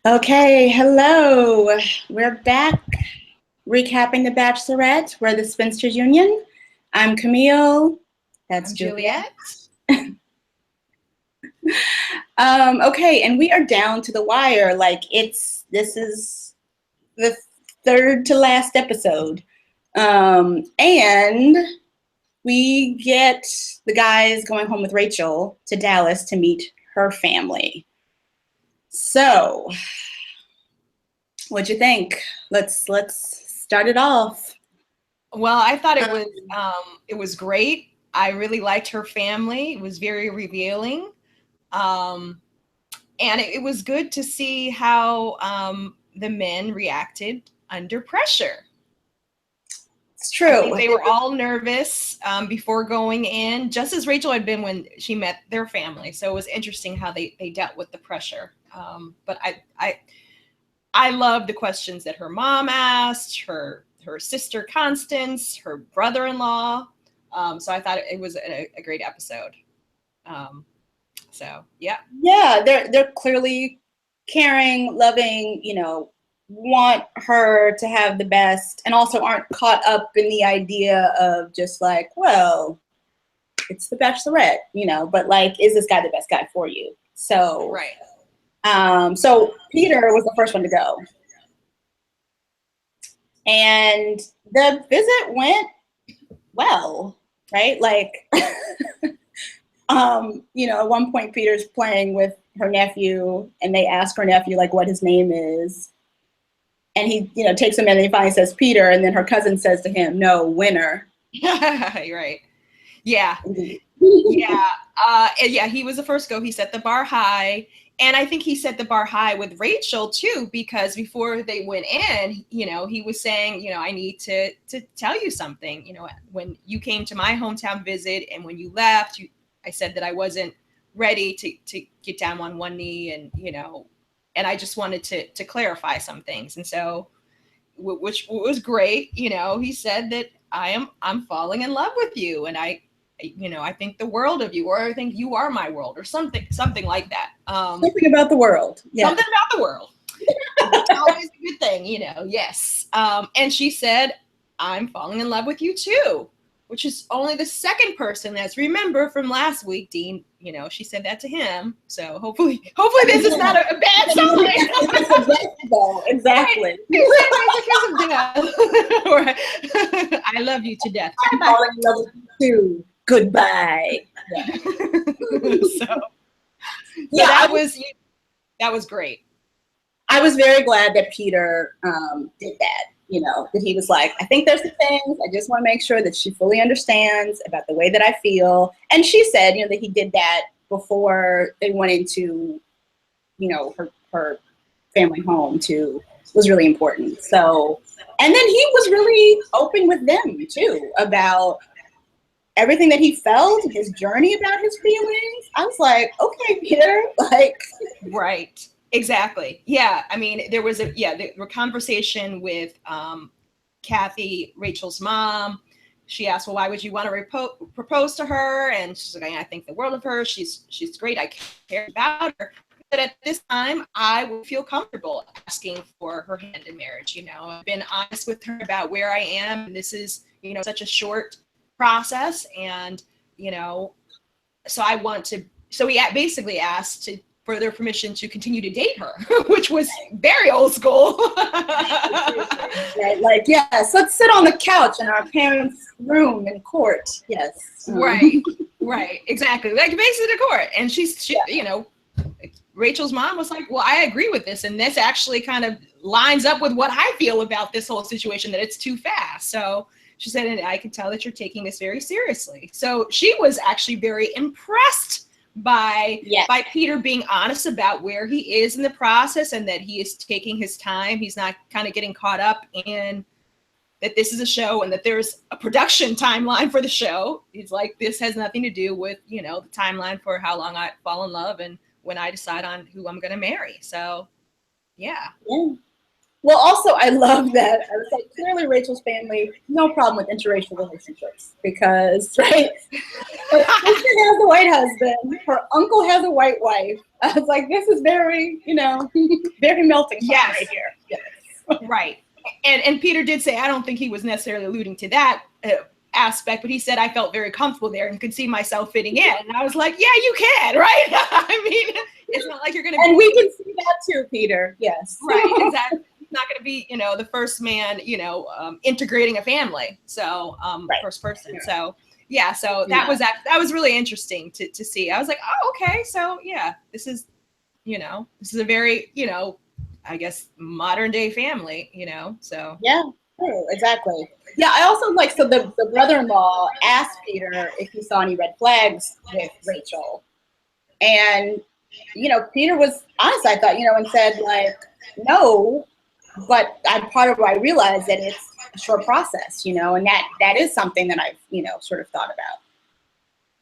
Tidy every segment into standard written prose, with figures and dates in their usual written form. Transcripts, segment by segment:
Okay, hello. We're back recapping The Bachelorette. We're the Spinsters Union. I'm Camille. That's I'm Juliet. Juliet. Okay, and we are down to the wire. This is the third to last episode. And we get the guys going home with Rachel to Dallas to meet her family. So, what'd you think? Let's start it off. Well, I thought it was great. I really liked her family. It was very revealing, and it was good to see how the men reacted under pressure. It's I true. think they were all nervous before going in, just as Rachel had been when she met their family. So it was interesting how they dealt with the pressure. But I love the questions that her mom asked, her sister Constance, her brother-in-law. So I thought it was a great episode. So yeah. Yeah, they're clearly caring, loving, want her to have the best, and also aren't caught up in the idea of just like, well, it's the Bachelorette, but like, is this guy the best guy for you? So Right. so Peter was the first one to go. And the visit went well, right? Like at one point Peter's playing with her nephew and they ask her nephew like what his name is. And he, takes him in and he finally says Peter, and then her cousin says to him, no, Winner. Right. Yeah. Indeed. Yeah. Yeah, he was the first go. He set the bar high. And I think he set the bar high with Rachel too, because before they went in, he was saying, I need to tell you something. When you came to my hometown visit and when you left, I said that I wasn't ready to get down on one knee and I just wanted to clarify some things. And so, which was great. He said that I'm falling in love with you, and I think the world of you, or I think you are my world, or something like that. Something about the world. Yeah. Something about the world. It's always a good thing, yes. And she said, I'm falling in love with you too, which is only the second person that's remember from last week. Dean, she said that to him. So hopefully this is not a bad sign. Exactly. Right. I love you to death. I'm falling in love with you too. Goodbye. Yeah. so that was great. I was very glad that Peter did that. That he was like, I think there's some things. I just want to make sure that she fully understands about the way that I feel. And she said, that he did that before they went into, her family home too, was really important. So, and then he was really open with them too about everything that he felt, his journey about his feelings. I was like, okay, Peter, like. Right. Exactly. Yeah. I mean, there was a conversation with Kathy, Rachel's mom. She asked, well, why would you want to propose to her? And she's like, I think the world of her. She's great. I care about her. But at this time, I would feel comfortable asking for her hand in marriage. I've been honest with her about where I am. And this is, such a short process. And, so I want to, so he basically asked for their permission to continue to date her, which was very old school. Right, like, yes, let's sit on the couch in our parents' room in court. Yes. Right, exactly. Like basically the court. And she Rachel's mom was like, well, I agree with this. And this actually kind of lines up with what I feel about this whole situation, that it's too fast. So she said, and I can tell that you're taking this very seriously. So she was actually very impressed by Peter being honest about where he is in the process and that he is taking his time. He's not kind of getting caught up in that this is a show and that there's a production timeline for the show. He's like, this has nothing to do with, the timeline for how long I fall in love and when I decide on who I'm going to marry. So, yeah. Well, also, I love that. I was like, clearly Rachel's family, no problem with interracial relationships because, right, her sister has a white husband, her uncle has a white wife. I was like, this is very, very melting pot Yes. right here. Yes. Right. And Peter did say, I don't think he was necessarily alluding to that aspect, but he said, I felt very comfortable there and could see myself fitting in. And I was like, yeah, you can, right? I mean, it's not like you're going to. And we can see that too, Peter. Yes. Right. Exactly. Not going to be, the first man, integrating a family. So, Right. first person. So, yeah. So that was really interesting to see. I was like, oh, okay. So yeah, this is a very, I guess modern day family, so. Yeah, true, exactly. Yeah, I also so the brother-in-law asked Peter if he saw any red flags with Rachel. And, Peter was honest, I thought, and said no, but part of why I realized that it's a short process, and that is something that I've, sort of thought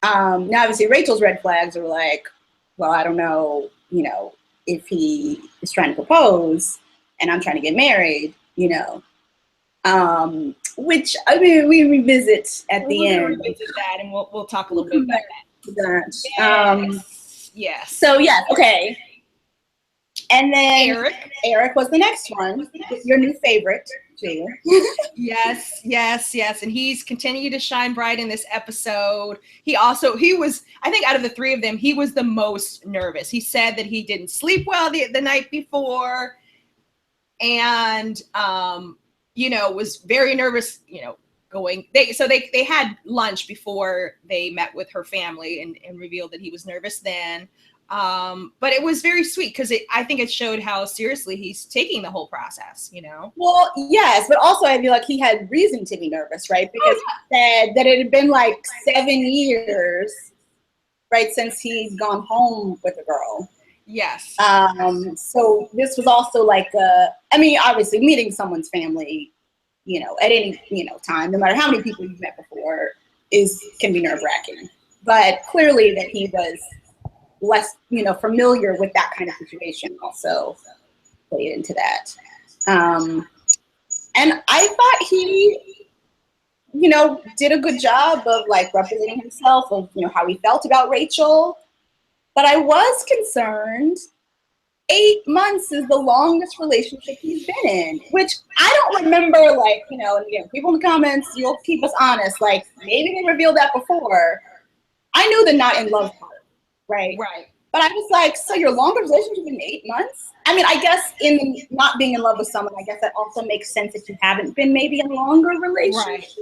about. Now, obviously, Rachel's red flags are well, I don't know, if he is trying to propose and I'm trying to get married, which I mean, we revisit at the end. We'll revisit that and we'll talk a little bit about that. Yes. So yeah, okay. And then Eric was the next one, your new favorite too. Yes. And he's continued to shine bright in this episode. He was, I think out of the three of them, he was the most nervous. He said that he didn't sleep well the night before and, was very nervous, going. They had lunch before they met with her family and revealed that he was nervous then. But it was very sweet because I think it showed how seriously he's taking the whole process, Well, yes, but also I feel like he had reason to be nervous, right? Because he said that it had been 7 years, right, since he's gone home with a girl. Yes. So this was also obviously meeting someone's family, at any, time, no matter how many people you've met before, can be nerve-wracking. But clearly that he was less, familiar with that kind of situation also played into that. And I thought he, did a good job of representing himself of, how he felt about Rachel. But I was concerned 8 months is the longest relationship he's been in, which I don't remember, and again, people in the comments, you'll keep us honest, maybe they revealed that before. I knew the not in love part, right? Right. But I was so your longest relationship in 8 months? I mean, I guess in not being in love with someone, I guess that also makes sense that you haven't been maybe in longer relationships.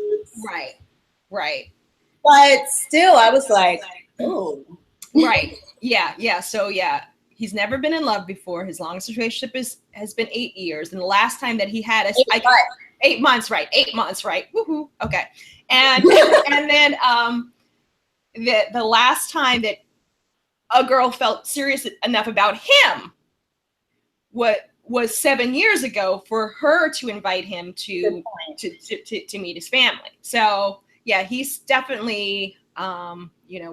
Right. But still, I was oh. Right. Yeah. So yeah, he's never been in love before. His longest relationship has been 8 years. And the last time that he had 8 months, right? 8 months, right? Woohoo. Okay. And and then the last time that a girl felt serious enough about him was 7 years ago for her to invite him to meet his family. So yeah, he's definitely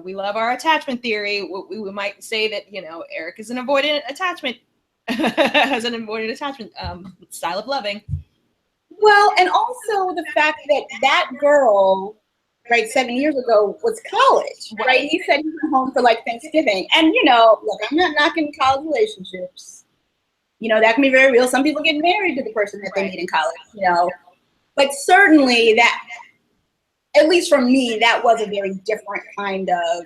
we love our attachment theory. We might say that, Eric is an avoidant attachment, has an avoidant attachment style of loving. Well, and also the fact that girl, right, 7 years ago was college, right? He said he went home for Thanksgiving. And, look, I'm not knocking college relationships. That can be very real. Some people get married to the person that they meet in college, But certainly that, at least for me, that was a very different kind of,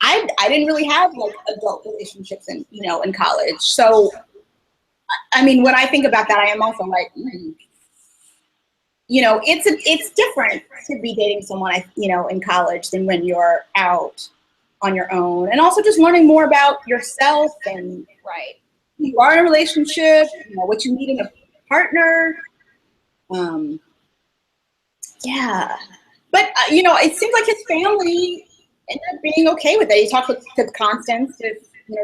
I didn't really have adult relationships in college. So, I mean, when I think about that, I am also it's different to be dating someone, in college than when you're out on your own. And also just learning more about yourself and who you are in a relationship, what you need in a partner. Yeah. But, it seems like his family ended up being okay with it. He talked to Constance,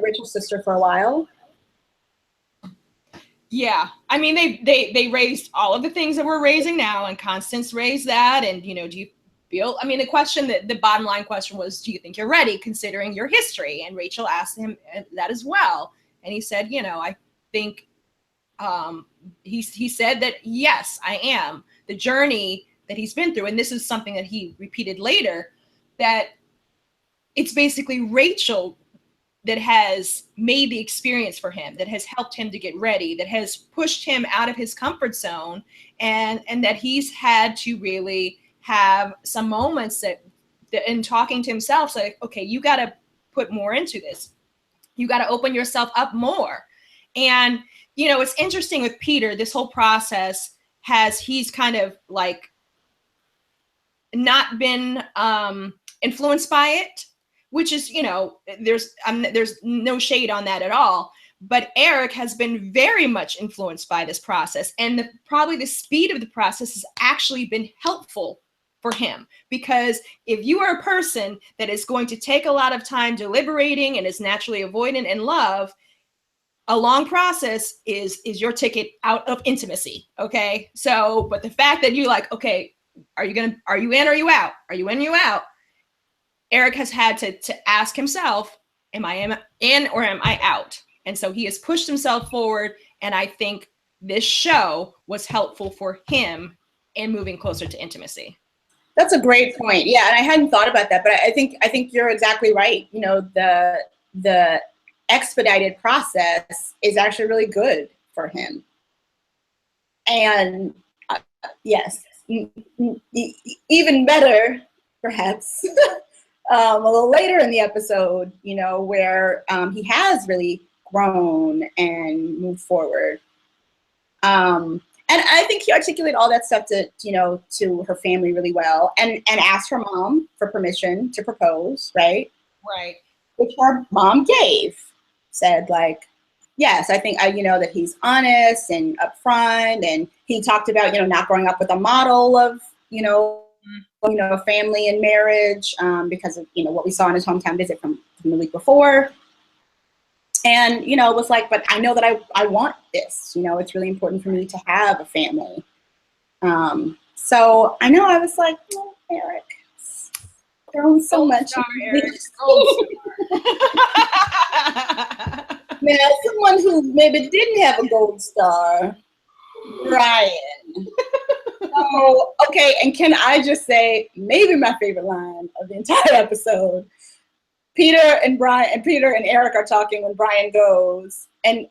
Rachel's sister, for a while. Yeah. I mean, they raised all of the things that we're raising now, and Constance raised that. And, do you feel, I mean, the bottom line question was, do you think you're ready considering your history? And Rachel asked him that as well. And he said, I think He said that, yes, I am. The journey that he's been through, and this is something that he repeated later, that it's basically Rachel that has made the experience for him, that has helped him to get ready, that has pushed him out of his comfort zone, and that he's had to really have some moments that in talking to himself, like, okay, you got to put more into this. You got to open yourself up more. And, you know, it's interesting with Peter, this whole process he's kind of like not been influenced by it, which is, you know, there's no shade on that at all. But Eric has been very much influenced by this process. And probably the speed of the process has actually been helpful for him. Because if you are a person that is going to take a lot of time deliberating and is naturally avoidant in love, a long process is your ticket out of intimacy. Okay. So, but the fact that you like, okay, are you in or are you out? Are you in or you out? Eric has had to ask himself, am I in or am I out? And so he has pushed himself forward. And I think this show was helpful for him in moving closer to intimacy. That's a great point. Yeah, and I hadn't thought about that, but I think you're exactly right. You know, the expedited process is actually really good for him. And yes, even better, perhaps, a little later in the episode, you know, where he has really grown and moved forward. And I think he articulated all that stuff to her family really well, and asked her mom for permission to propose, right? Right. Which her mom gave. Said like, yes, I think that he's honest and upfront, and he talked about not growing up with a model of family and marriage because of what we saw in his hometown visit from the week before. And, it was like, but I know that I want this, it's really important for me to have a family. So I know I was like, oh, Eric, thrown so Gold much. Star, Eric. Gold star. Now, someone who maybe didn't have a gold star, Bryan. Oh, okay, and can I just say, maybe my favorite line of the entire episode, Peter and Eric are talking when Bryan goes, and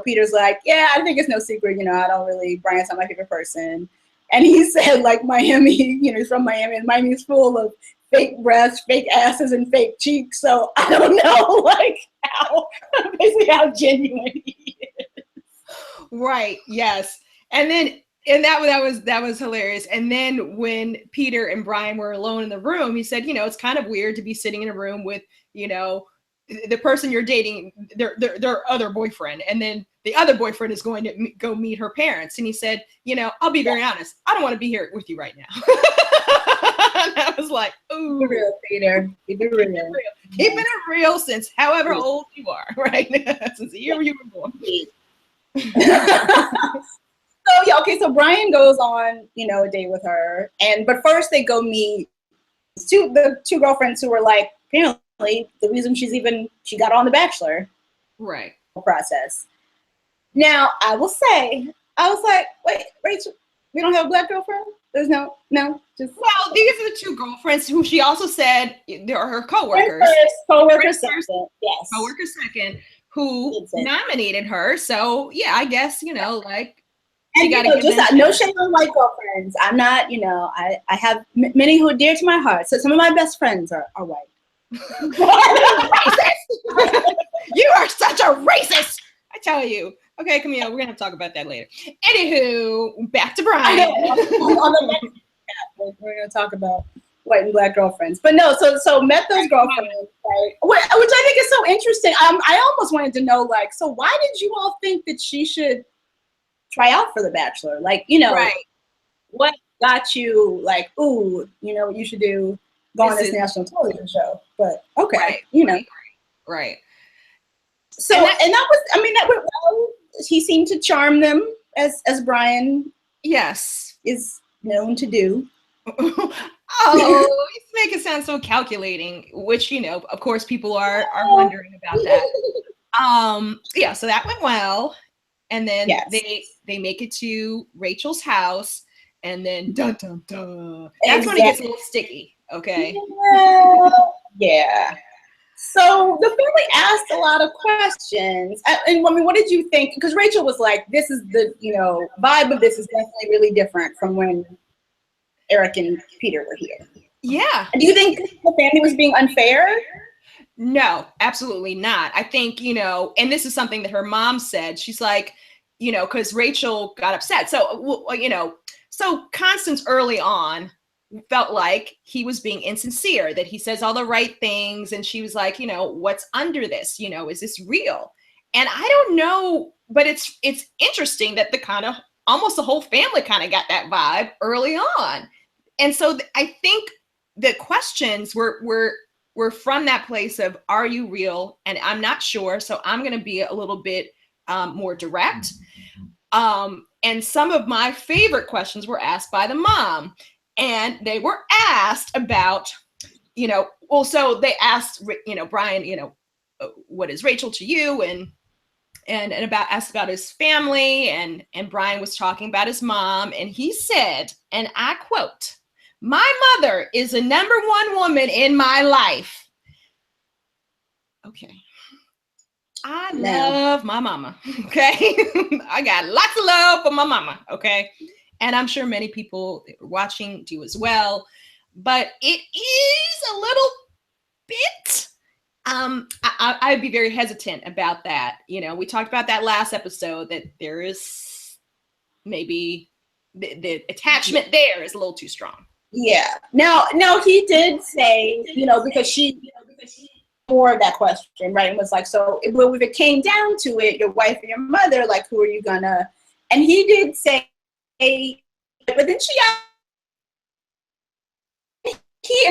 Peter's like, yeah, I think it's no secret, I don't really, Bryan's not my favorite person. And he said, like, Miami, he's from Miami, and Miami's full of fake breasts, fake asses, and fake cheeks. So I don't know, like, how genuine he is. Right. Yes. And then, and that was hilarious. And then when Peter and Bryan were alone in the room, he said, it's kind of weird to be sitting in a room with, the person you're dating, their other boyfriend, and then the other boyfriend is going to go meet her parents. And he said, I'll be very honest, I don't want to be here with you right now. And I was like, ooh, keep it real, Peter. Keep it real. Keeping it real since however old you are, right? Since the year you were born. So Bryan goes on, a date with her, but first they go meet the two girlfriends who were like, apparently the reason she got on The Bachelor, right? Process. Now I will say, I was like, wait, Rachel, we don't have a black girlfriend? There's no, just. Well, these are the two girlfriends who she also said they are her coworkers. Coworkers second, yes. Coworkers second, who nominated her. So yeah, I guess like. And no shame on white girlfriends. I'm not, I have many who are dear to my heart. So some of my best friends are white. You are such a racist, I tell you. Okay, Camille, we're gonna talk about that later. Anywho, back to Bryan. We're gonna talk about white and black girlfriends, but no. So met those girlfriends, right? Which I think is so interesting. I almost wanted to know, like, so why did you all think that she should try out for The Bachelor? Like, right. What got you like, ooh, what you should do, go on this national television show? But okay, right. So that went well. He seemed to charm them, as Bryan, yes, is known to do. Oh, you make it sound so calculating, which of course people are wondering about that. Yeah, so that went well. And then Yes. they make it to Rachel's house, and then dun dun dun. That's when it gets a little sticky. Okay. Yeah. So the family asked a lot of questions. And I mean, what did you think? Because Rachel was like, this is the, vibe of this is definitely really different from when Eric and Peter were here. Yeah. And do you think the family was being unfair? No, absolutely not. I think, and this is something that her mom said. She's like, because Rachel got upset. So, so Constance early on felt like he was being insincere, that he says all the right things. And she was like, what's under this? Is this real? And I don't know, but it's interesting that almost the whole family kind of got that vibe early on. And so I think the questions were from that place of, are you real? And I'm not sure. So I'm going to be a little bit more direct. And some of my favorite questions were asked by the mom. And they were asked about, so they asked, Bryan, what is Rachel to you? And asked about his family. And Bryan was talking about his mom. And he said, and I quote, "My mother is the number one woman in my life." Okay. I love my mama. Okay. I got lots of love for my mama. Okay. And I'm sure many people watching do as well. But it is a little bit, I'd be very hesitant about that. We talked about that last episode, that there is maybe the attachment there is a little too strong. Yeah. Now he did say, because she more of that question, right? And was like, so if it came down to it, your wife and your mother, like, who are you gonna? And he did say, but then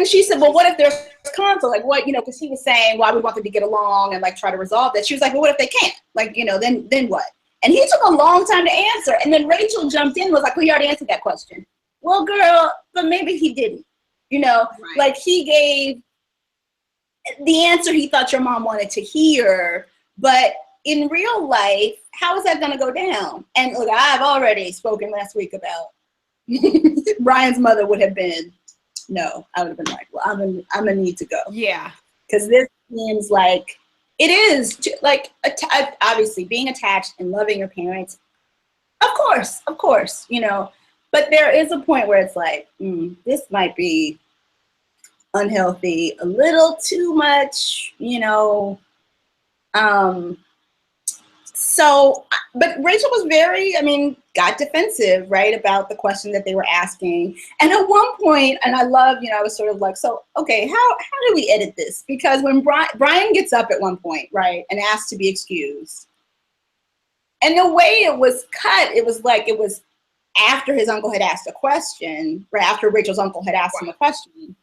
she said, well, what if there's conflict? Like, what, because he was saying why we want them to get along and like try to resolve that. She was like, well, what if they can't? Like, then what? And he took a long time to answer. And then Rachel jumped in and was like, well, he already answered that question. Well, girl, but maybe he didn't, right. Like he gave the answer he thought your mom wanted to hear, but in real life, how is that going to go down? And look, I've already spoken last week about Bryan's mother would have been, no, I would have been like, well, I'm gonna need to go. Yeah. Because this seems like it is like obviously being attached and loving your parents. Of course, but there is a point where it's like, this might be unhealthy, a little too much, So, but Rachel was got defensive, right, about the question that they were asking. And at one point, and I love, I was sort of like, so, okay, how do we edit this? Because when Bryan gets up at one point, right, and asks to be excused, and the way it was cut, it was like it was after his uncle had asked a question, right, after Rachel's uncle had asked him a question,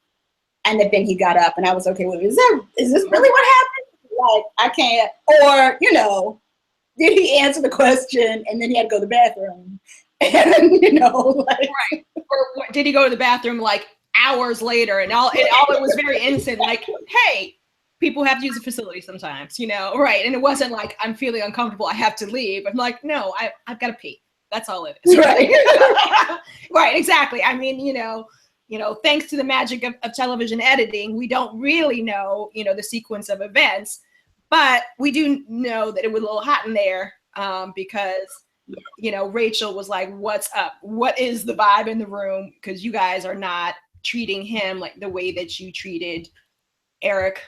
and then he got up, and I was, okay, well, is this really what happened? Like, I can't, or, did he answer the question and then he had to go to the bathroom? And, right. Or did he go to the bathroom like hours later and all it was very innocent, like, hey, people have to use the facility sometimes, right. And it wasn't like, I'm feeling uncomfortable, I have to leave. I'm like, no, I've got to pee. That's all it is. Right. Right, exactly. I mean, thanks to the magic of television editing, we don't really know, the sequence of events. But we do know that it was a little hot in there because, Rachel was like, what's up? What is the vibe in the room? Because you guys are not treating him like the way that you treated Eric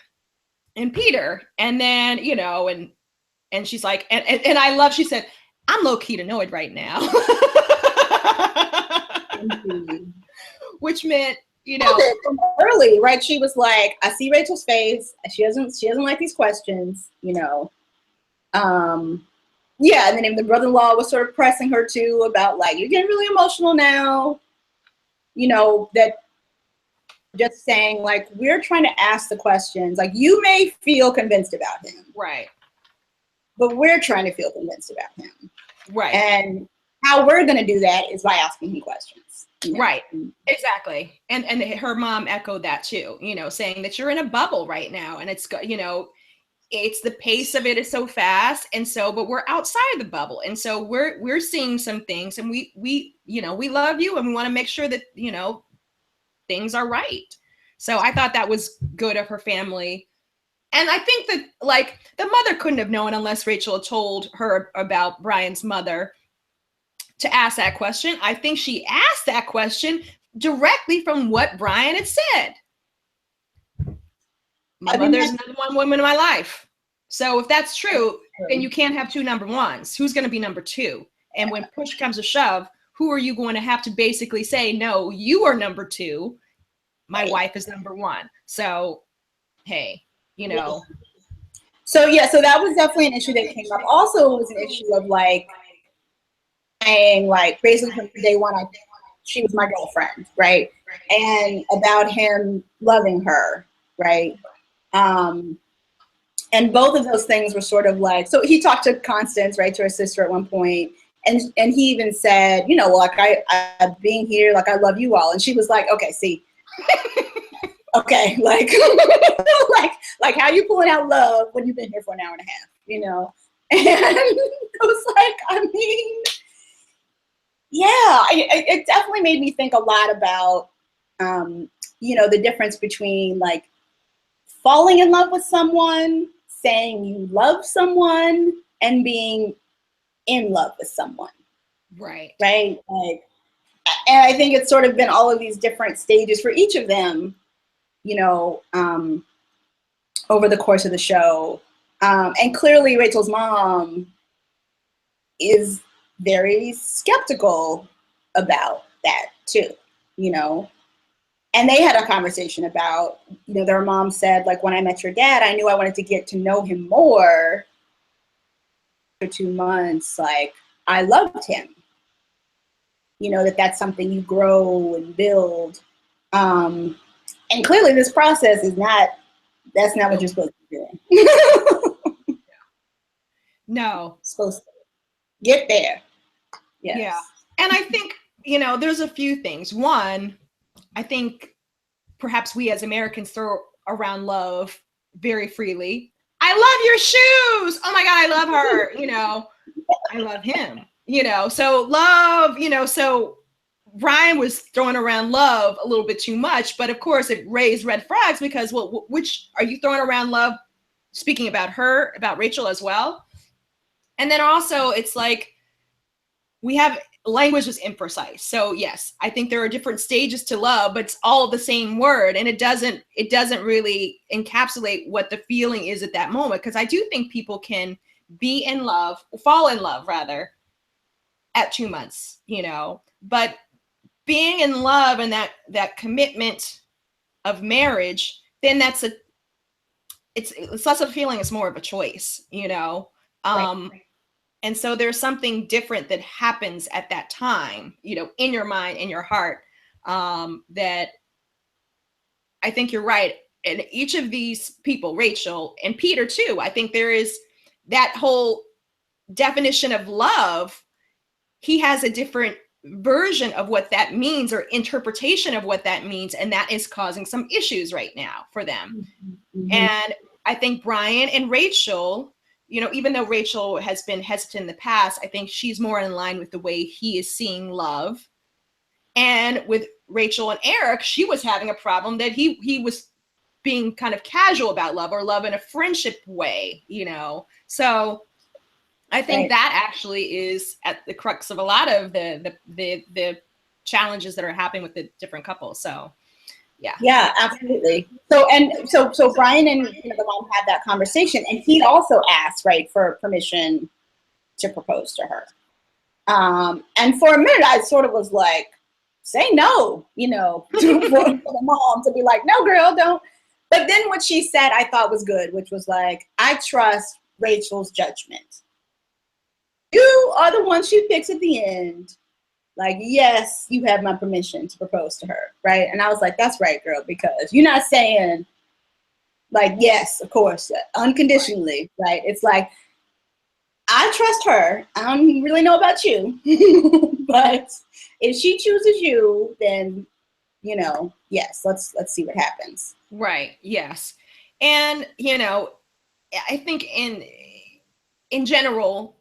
and Peter. And then, and she's like, and I love, she said, I'm low-key annoyed right now. Which meant, from early, right? She was like, I see Rachel's face. She doesn't like these questions, Yeah, and then the brother-in-law was sort of pressing her too about like, you're getting really emotional now. That just saying like, we're trying to ask the questions. Like, you may feel convinced about him. Right. But we're trying to feel convinced about him. Right. And how we're going to do that is by asking him questions. Right. Exactly. And her mom echoed that too, saying that you're in a bubble right now. And it's, it's the pace of it is so fast. And so, but we're outside the bubble. And so we're seeing some things, and we, you know, we love you and we want to make sure that, you know, things are right. So I thought that was good of her family. And I think that, like, the mother couldn't have known unless Rachel told her about Bryan's mother to ask that question. I think she asked that question directly from what Bryan had said. My mother's number one woman in my life. So if that's true, then you can't have two number ones. Who's going to be number two? And when push comes to shove, who are you going to have to basically say, no, you are number two. My wife is number one. So, hey, you know. So, yeah, so that was definitely an issue that came up. Also, it was an issue of, like, saying, like, basically from day one, she was my girlfriend, right? And about him loving her, right? And both of those things were sort of like, so he talked to Constance, right, to her sister at one point, and he even said, you know, like, I being here, like, I love you all. And she was like, okay, see, okay, like, like how you pulling out love when you've been here for an hour and a half, you know? And it was like, I mean, yeah, it definitely made me think a lot about, you know, the difference between, like, falling in love with someone, saying you love someone, and being in love with someone. Right. Right. Like, and I think it's sort of been all of these different stages for each of them, you know, over the course of the show. And clearly Rachel's mom is very skeptical about that too, you know. And they had a conversation about, you know, their mom said, like, when I met your dad, I knew I wanted to get to know him more. For 2 months, like, I loved him. You know, that's something you grow and build. And clearly this process is that's not what you're supposed to be doing. No. Supposed to get there. Yes. Yeah. And I think, you know, there's a few things. One, I think perhaps we as Americans throw around love very freely. I love your shoes. Oh my God, I love her. You know, I love him, you know, so love, you know, so Bryan was throwing around love a little bit too much, but of course it raised red flags because, well, which are you throwing around love, speaking about her, about Rachel as well? And then also it's like, we have language was imprecise. So yes, I think there are different stages to love, but it's all the same word. And it doesn't really encapsulate what the feeling is at that moment. Because I do think people can be in love, fall in love rather, at 2 months, you know, but being in love and that commitment of marriage, then it's less of a feeling, it's more of a choice, you know. Right. And so there's something different that happens at that time, you know, in your mind, in your heart, that I think you're right. And each of these people, Rachel and Peter too, I think there is that whole definition of love. He has a different version of what that means, or interpretation of what that means. And that is causing some issues right now for them. Mm-hmm. And I think Bryan and Rachel, you know, even though Rachel has been hesitant in the past, I think she's more in line with the way he is seeing love. And with Rachel and Eric, she was having a problem that he was being kind of casual about love, or love in a friendship way, you know. So I think that actually is at the crux of a lot of the challenges that are happening with the different couples. So yeah, absolutely. So Bryan and, you know, the mom had that conversation, and he also asked, right, for permission to propose to her. And for a minute, I sort of was like, say no, you know, for the mom to be like, no, girl, don't. But then what she said, I thought was good, which was like, I trust Rachel's judgment. You are the one she picks at the end. Like, yes, you have my permission to propose to her, right? And I was like, that's right, girl, because you're not saying, like, yes, of course, unconditionally, right? It's like, I trust her. I don't really know about you, but if she chooses you, then, you know, yes, let's see what happens. Right. Yes. And, you know, I think in general,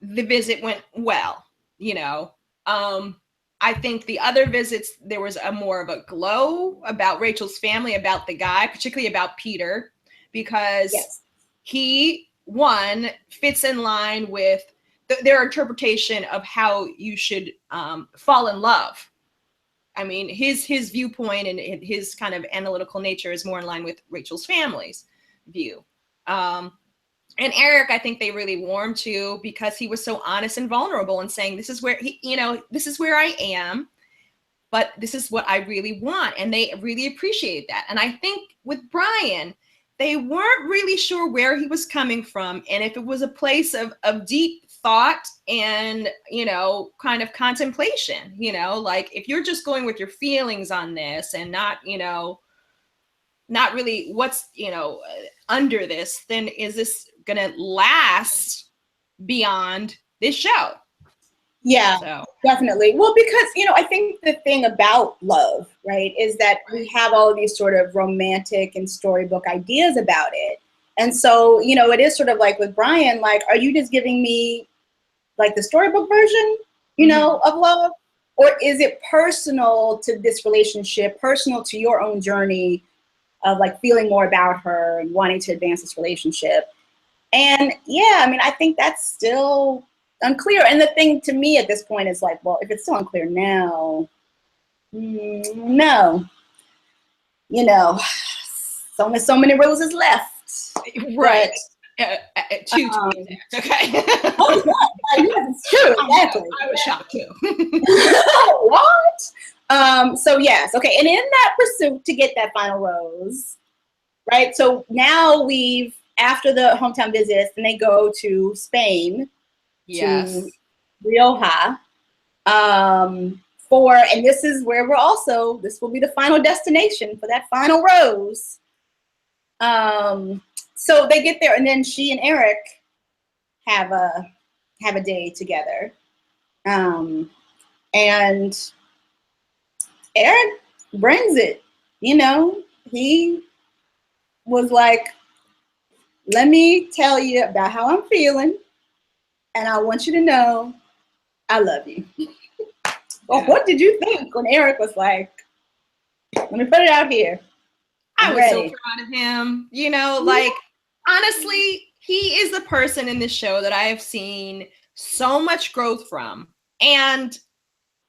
the visit went well, you know. I think the other visits, there was a more of a glow about Rachel's family, about the guy, particularly about Peter, because Yes. he, one, fits in line with their interpretation of how you should fall in love. I mean, his viewpoint and his kind of analytical nature is more in line with Rachel's family's view. And Eric, I think they really warmed to, because he was so honest and vulnerable and saying, this is where this is where I am, but this is what I really want. And they really appreciate that. And I think with Bryan, they weren't really sure where he was coming from, and if it was a place of deep thought and, kind of contemplation, like if you're just going with your feelings on this and not, not really what's, under this, then is this going to last beyond this show? Yeah, so. Definitely. Well, because, I think the thing about love, right, is that we have all of these sort of romantic and storybook ideas about it. And so, it is sort of like with Bryan, like, are you just giving me like the storybook version, of love? Or is it personal to this relationship, personal to your own journey of like feeling more about her and wanting to advance this relationship? And yeah, I mean, I think that's still unclear. And the thing to me at this point is like, well, if it's still unclear now, no, only so many roses left. Right. Two to be exact. Okay. Oh, yes, it's true. Exactly. I was shocked too. What? So yes, okay. And in that pursuit to get that final rose, right? So now after the hometown visits, and they go to Spain, yes, to Rioja, and this is where this will be the final destination for that final rose. So they get there, and then she and Eric have a day together. And Eric brings it, he was like, let me tell you about how I'm feeling, and I want you to know I love you. Well, what did you think when Eric was like, let me put it out here? I was so proud of him. Like, honestly, he is the person in this show that I have seen so much growth from. And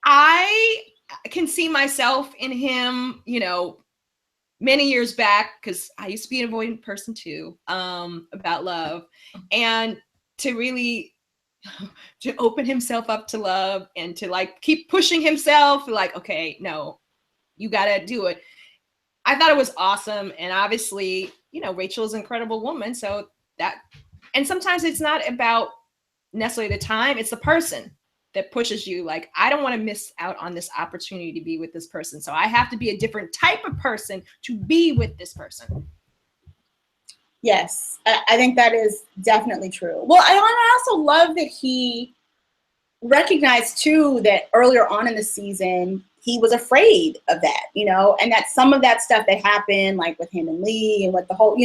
I can see myself in him, many years back, because I used to be an avoidant person too, about love. And to really to open himself up to love and to like keep pushing himself, like, okay, no, you got to do it. I thought it was awesome. And obviously, Rachel's an incredible woman. So and sometimes it's not about necessarily the time, it's the person that pushes you. Like, I don't want to miss out on this opportunity to be with this person. So I have to be a different type of person to be with this person. Yes, I think that is definitely true. Well, I also love that he recognized too that earlier on in the season, he was afraid of that, and that some of that stuff that happened, like with him and Lee and with the whole,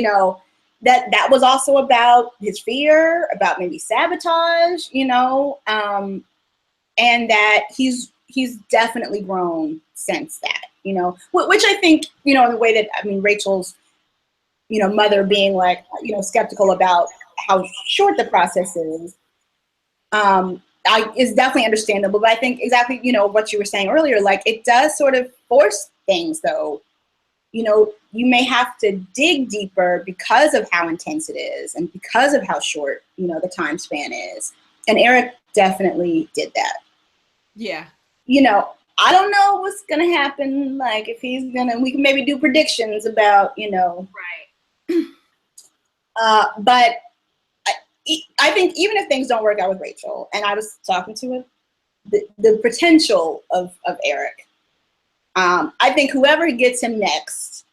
that was also about his fear, about maybe sabotage, and that he's definitely grown since that, which I think, in the way that, I mean, Rachel's, mother being like, skeptical about how short the process is, is definitely understandable. But I think exactly, what you were saying earlier, like it does sort of force things though. You may have to dig deeper because of how intense it is and because of how short, the time span is. And Eric definitely did that. Yeah. I don't know what's going to happen. Like if we can maybe do predictions about, Right. But I think even if things don't work out with Rachel, and I was talking to him, the potential of Eric, I think whoever gets him next,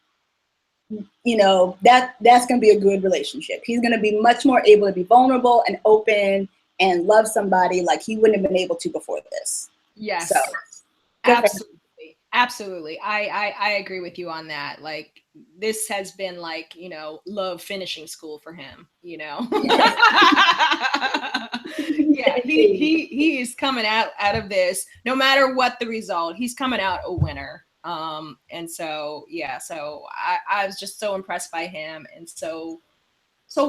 that's going to be a good relationship. He's going to be much more able to be vulnerable and open and love somebody like he wouldn't have been able to before this. Yes. So, absolutely. I agree with you on that. Like, this has been like, you know, love finishing school for him, you know. Yeah, he's coming out of this, no matter what the result, he's coming out a winner. And so yeah, so I was just so impressed by him, and so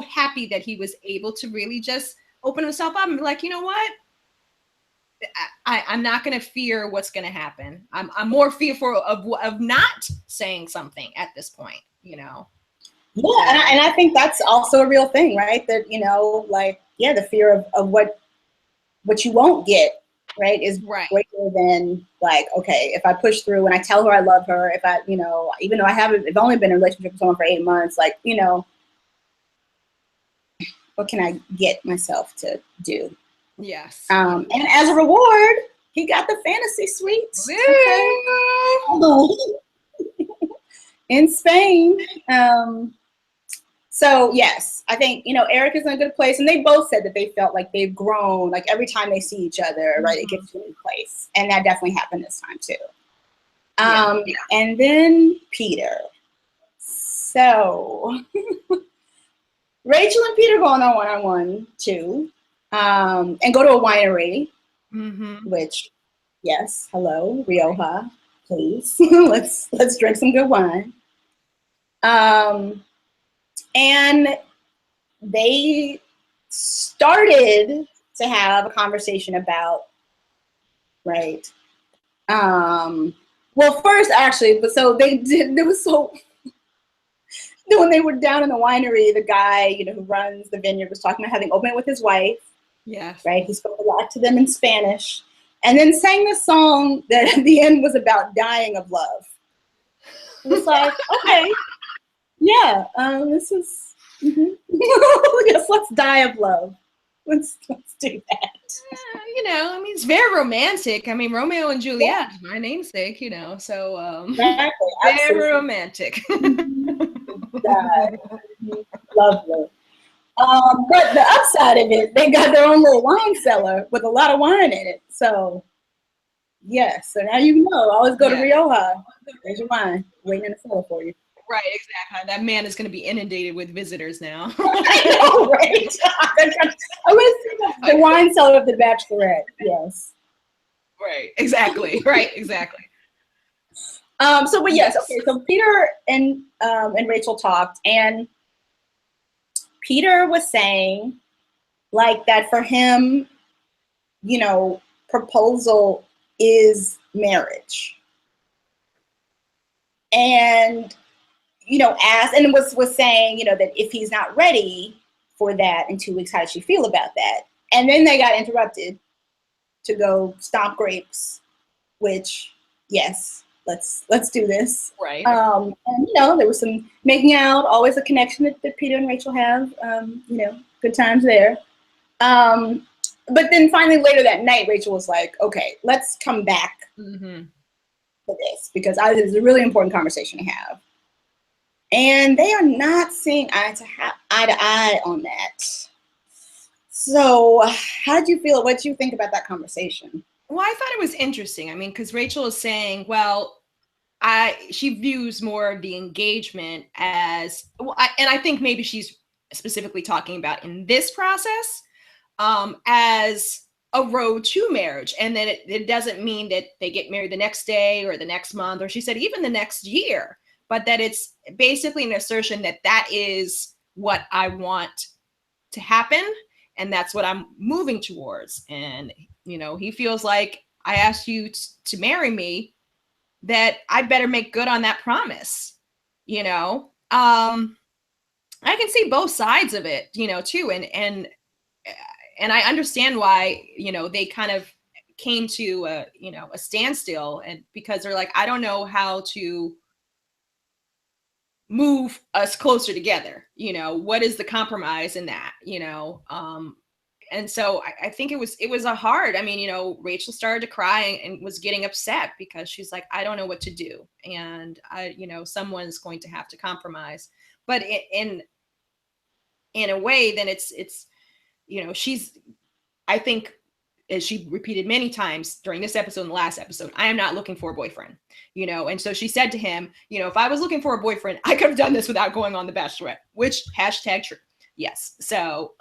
happy that he was able to really just open himself up and be like, you know what, I'm not going to fear what's going to happen. I'm more fearful of not saying something at this point, you know. Yeah, and I think that's also a real thing, right? That, you know, like, yeah, the fear of what you won't get, right, is greater than, like, okay, if I push through and I tell her I love her, if I, you know, even though I've only been in a relationship with someone for 8 months, like, you know, what can I get myself to do? Yes. And as a reward, he got the fantasy suites. Okay. In Spain. So yes, I think, you know, Eric is in a good place, and they both said that they felt like they've grown, like every time they see each other, right, it gets to a new place, and that definitely happened this time too. And then Peter. So Rachel and Peter go on a one-on-one too, and go to a winery, which, yes, hello, Rioja, please, let's drink some good wine. And they started to have a conversation about, right? Well, first, actually, but so they did, it was so, when they were down in the winery, the guy, you know, who runs the vineyard was talking about having opened it with his wife. Yes. Right? He spoke a lot to them in Spanish, and then sang this song that at the end was about dying of love. It was like, okay, yeah, this is, yes, let's die of love. Let's do that. You know, I mean, it's very romantic. I mean, Romeo and Juliet, my namesake, you know, so exactly, very romantic. Lovely. But the upside of it, they got their own little wine cellar with a lot of wine in it. So, yes, so now you know. Always go to Rioja. There's your wine waiting in the cellar for you. Right, exactly. That man is going to be inundated with visitors now. I know, right? I was the wine cellar of the Bachelorette. Yes. Right. Exactly. Right. Exactly. So, but yes, okay. So Peter and Rachel talked, and Peter was saying, like, that for him, you know, proposal is marriage, and, you know, asked, and was saying, you know, that if he's not ready for that in 2 weeks, how does she feel about that? And then they got interrupted to go stomp grapes, which, yes, let's do this. Right. And, you know, there was some making out, always a connection that Peter and Rachel have, you know, good times there. But then finally later that night, Rachel was like, okay, let's come back to this, because this is a really important conversation to have. And they are not seeing eye to eye on that. So how did you feel? What did you think about that conversation? Well, I thought it was interesting. I mean, because Rachel is saying, well, she views more of the engagement as, well, and I think maybe she's specifically talking about in this process, as a road to marriage. And then it doesn't mean that they get married the next day or the next month, or she said even the next year, but that it's basically an assertion that that is what I want to happen. And that's what I'm moving towards. And, you know, he feels like, I asked you to marry me, that I better make good on that promise, you know? I can see both sides of it, you know, too. And I understand why, you know, they kind of came to a, you know, a standstill, and because they're like, I don't know how to move us closer together. You know, what is the compromise in that, you know? And so I think it was a hard, I mean, you know, Rachel started to cry and was getting upset because she's like, I don't know what to do. And you know, someone's going to have to compromise, but in a way, then it's, you know, I think as she repeated many times during this episode and the last episode, I am not looking for a boyfriend, you know? And so she said to him, you know, if I was looking for a boyfriend, I could have done this without going on The Bachelorette, which hashtag true. Yes. So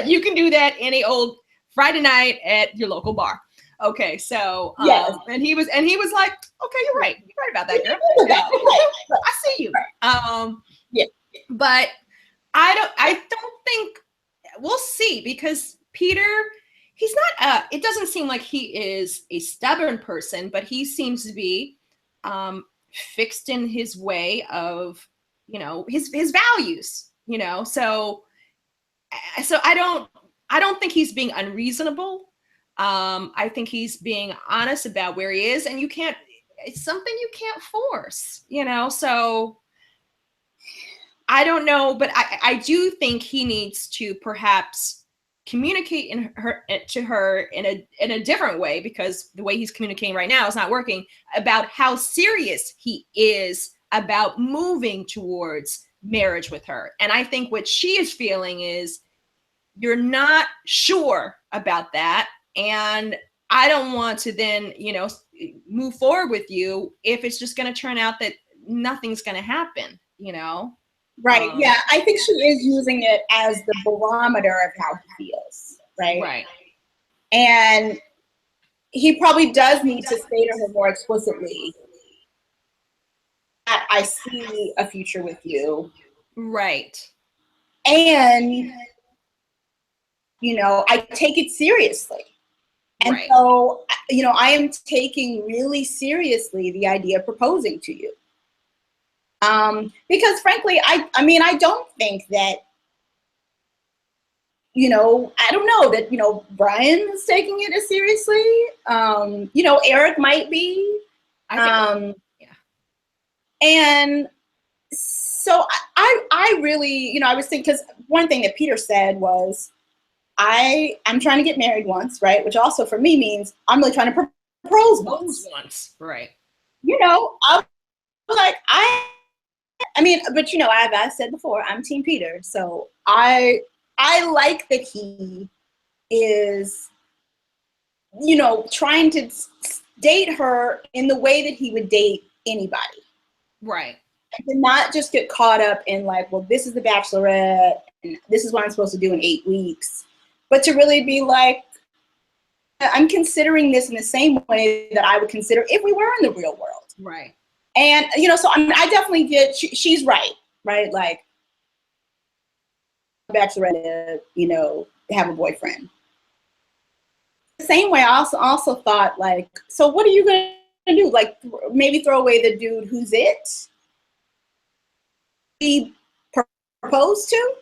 you can do that any old Friday night at your local bar. Okay. So, yes. and he was like, okay, you're right. You're right about that, girl. I see you. Yeah. But I don't think, we'll see, because Peter, he's not it doesn't seem like he is a stubborn person, but he seems to be fixed in his way of, you know, his values, you know. So I don't think he's being unreasonable. I think he's being honest about where he is, and it's something you can't force, you know. So I don't know, but I do think he needs to perhaps communicate to her in a different way, because the way he's communicating right now is not working, about how serious he is about moving towards marriage with her. And I think what she is feeling is, you're not sure about that, and I don't want to then, you know, move forward with you if it's just going to turn out that nothing's going to happen, you know. Right. Yeah. I think she is using it as the barometer of how he feels. Right. Right. And he probably does need to say to her more explicitly that I see a future with you. Right. And, you know, I take it seriously. And right. So, you know, I am taking really seriously the idea of proposing to you. Because frankly, I mean, I don't think that, you know, I don't know that, you know, Bryan is taking it as seriously. You know, Eric might be. Yeah. And so I really, you know, I was thinking, because one thing that Peter said was, I'm trying to get married once, right? Which also for me means I'm really trying to propose once. Right. You know, I'm like, I mean, but you know, I've said before, I'm Team Peter. So I like that he is, you know, trying to date her in the way that he would date anybody. Right. And to not just get caught up in like, well, this is the Bachelorette and this is what I'm supposed to do in 8 weeks. But to really be like, I'm considering this in the same way that I would consider if we were in the real world. Right. And, you know, so I mean, I definitely get, she's right? Like, Bachelorette, you know, have a boyfriend. The same way, I also thought, like, so what are you going to do? Like, maybe throw away the dude who's it? Be proposed to?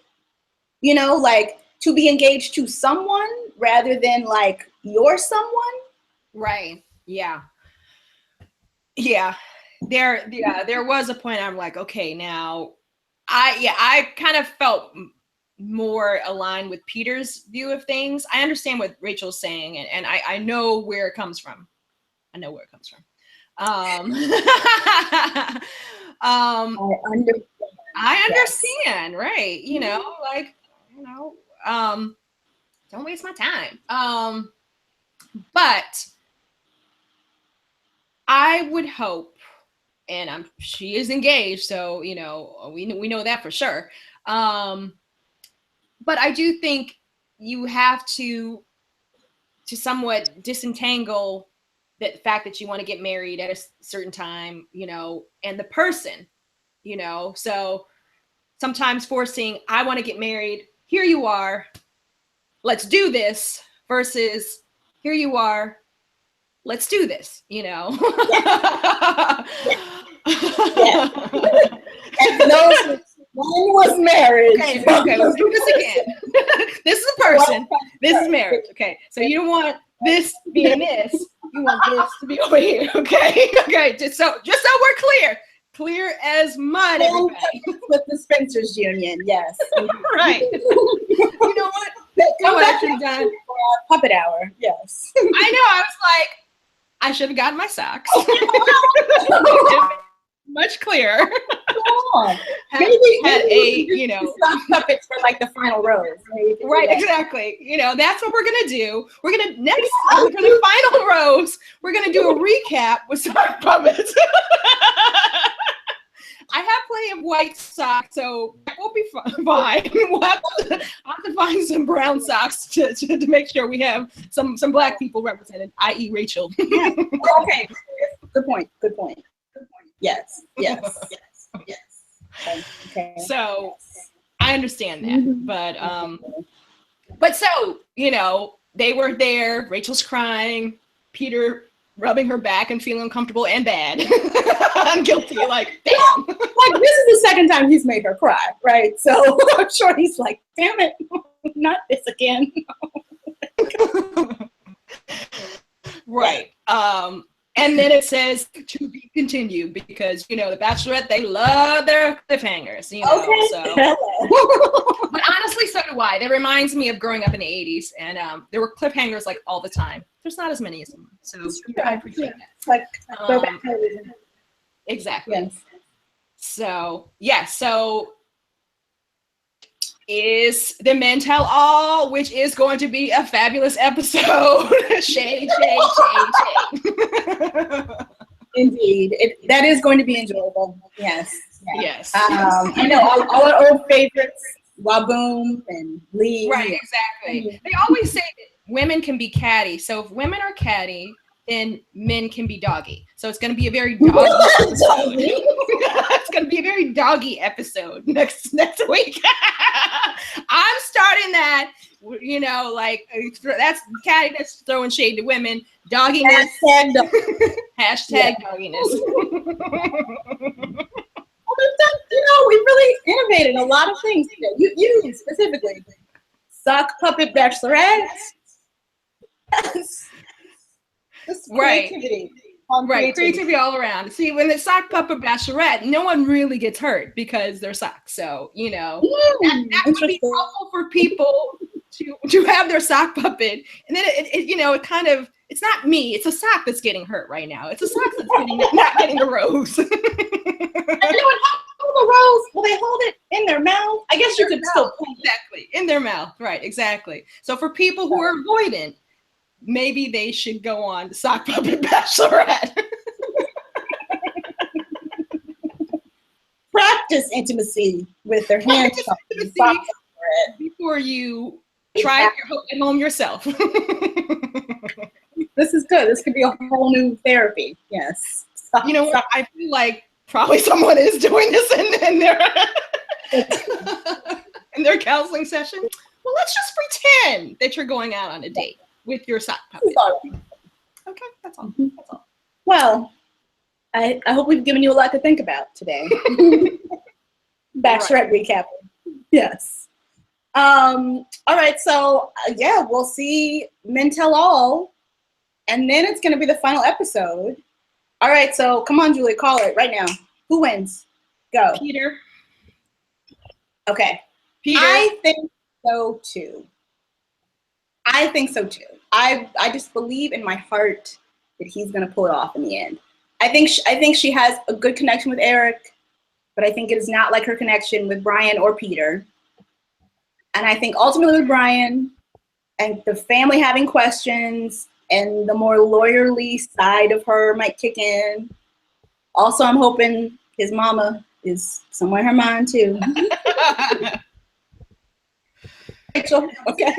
You know, like, to be engaged to someone rather than, like, you're someone? Right. Yeah. Yeah. There was a point I'm like, okay, now I kind of felt more aligned with Peter's view of things. I understand what Rachel's saying, and I know where it comes from. I understand, yes. Right. You know, like, you know, don't waste my time. But I would hope, and she is engaged, so, you know, we know that for sure. But I do think you have to somewhat disentangle the fact that you want to get married at a certain time, you know, and the person, you know. So sometimes forcing, I want to get married, here you are, let's do this, versus here you are, let's do this, you know. Yeah. And those, one was marriage. Okay, let's do this again. This is a person. This is marriage. Okay, so you don't want this being this. You want this to be over here. Okay, okay. Just so we're clear as mud. Everybody. With the Spinsters union, yes. Right. You know what? Come back to done puppet hour. Yes. I know. I was like, I should have gotten my socks. Much clearer. long. had a, you know, sock puppets for like the final rose. Right, exactly. You know, that's what we're gonna do. We're gonna for the final rose, we're gonna do a recap with sock puppets. I have plenty of white socks, so we'll be fine. We'll have to find some brown socks to make sure we have some black people represented, i.e. Rachel. Yeah. Okay. Good point. Yes. Okay. So I understand that, but so, you know, they were there. Rachel's crying. Peter rubbing her back and feeling uncomfortable and bad. I'm guilty. Like, damn. Like, this is the second time he's made her cry, right? So I'm sure he's like, damn it, not this again. Right. And then it says to be continued because, you know, the Bachelorette, they love their cliffhangers, you know. Okay. So. But honestly, so do I. That reminds me of growing up in the 80s, and there were cliffhangers like all the time. There's not as many as them. So I appreciate that. Like, go back to television. Exactly. Yes. So, yeah, so is the Men Tell All, which is going to be a fabulous episode. Shade. Indeed. That is going to be enjoyable. Yes. Yes. I know all our old favorites, Waboom and Lee. Right, exactly. They always say that women can be catty. So if women are catty, then men can be doggy. So it's going to be a very doggy episode. It's going to be a very doggy episode next week. I'm starting that, you know, like that's cattiness throwing shade to women. Dogginess. Hashtag dogginess. You know, we really innovated a lot of things. You specifically. Sock puppet Bachelorette. This creativity. Right, creativity all around. See, when it's sock puppet Bachelorette, no one really gets hurt because they're socks. So, you know, that would be helpful for people to have their sock puppet. And then, it you know, it kind of, it's not me. It's a sock that's getting hurt right now. It's a sock that's not getting the rose. And anyone hold the rose? Will they hold it in their mouth? I guess you could still. Exactly, in their mouth. Right, exactly. So for people who are avoidant, maybe they should go on to Sock Puppet Bachelorette. Practice intimacy with their hands before you try it at home yourself. This is good. This could be a whole new therapy. Yes. You know what? I feel like probably someone is doing this in their counseling session. Well, let's just pretend that you're going out on a date with your sock puppet. Okay, that's all. That's all. Well, I hope we've given you a lot to think about today. Bachelorette recap. Yes. All right. So yeah, we'll see Men Tell All, and then it's going to be the final episode. All right. So come on, Julie, call it right now. Who wins? Go. Peter. Okay. Peter. I think so too. I just believe in my heart that he's going to pull it off in the end. I think she has a good connection with Eric, but I think it is not like her connection with Bryan or Peter. And I think ultimately with Bryan and the family having questions and the more lawyerly side of her might kick in. Also, I'm hoping his mama is somewhere in her mind too. Rachel, okay.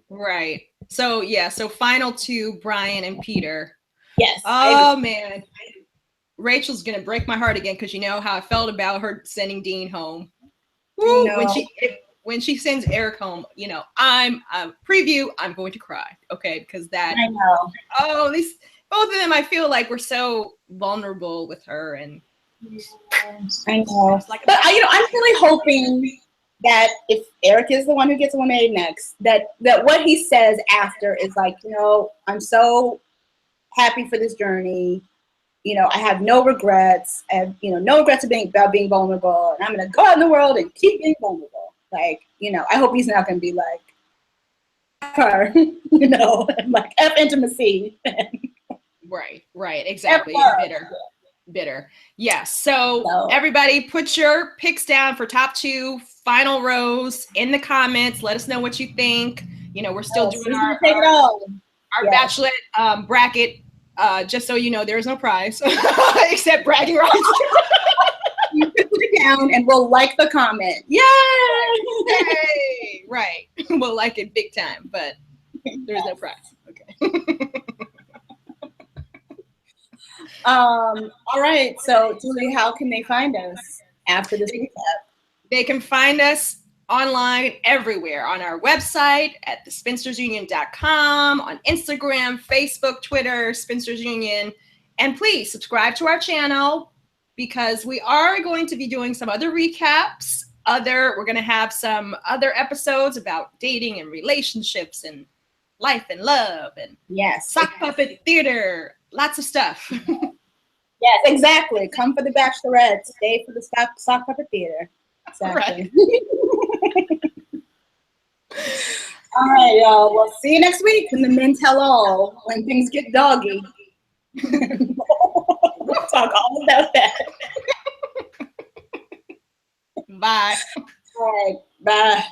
Right. So yeah, so final two, Bryan and Peter. Yes. Oh man. Rachel's gonna break my heart again because you know how I felt about her sending Dean home. Woo, no. When she sends Eric home, you know, I'm going to cry. Okay, because that I know. Oh, both of them I feel like were so vulnerable with her and I know. But I'm really hoping that if Eric is the one who gets eliminated next, that what he says after is like, you know, I'm so happy for this journey. You know, I have no regrets. I have, you know, no regrets about being vulnerable. And I'm going to go out in the world and keep being vulnerable. Like, you know, I hope he's not going to be like her, you know, like F intimacy. Right, exactly. F bitter. bitter. Yes. So everybody put your picks down for top 2 final rows in the comments. Let us know what you think. You know, we're still doing our Bachelorette bracket. Just so you know, there is no prize except bragging rights. You can put it down and we'll like the comment. Yay! Yay! Right. We'll like it big time, but there's no prize. Okay. All right. So, Julie, how can they find us after this recap? They can find us online everywhere, on our website at thespinstersunion.com, on Instagram, Facebook, Twitter, Spinsters Union. And please subscribe to our channel, because we are going to be doing some other recaps. We're going to have some other episodes about dating and relationships and life and love and sock puppet theater, lots of stuff. Yes, exactly. Come for the Bachelorette, stay for the sock puppet theater. Exactly. Right. All right, y'all. We'll see you next week in the Men Tell All, when things get doggy. We'll talk all about that. Bye. All right. Bye.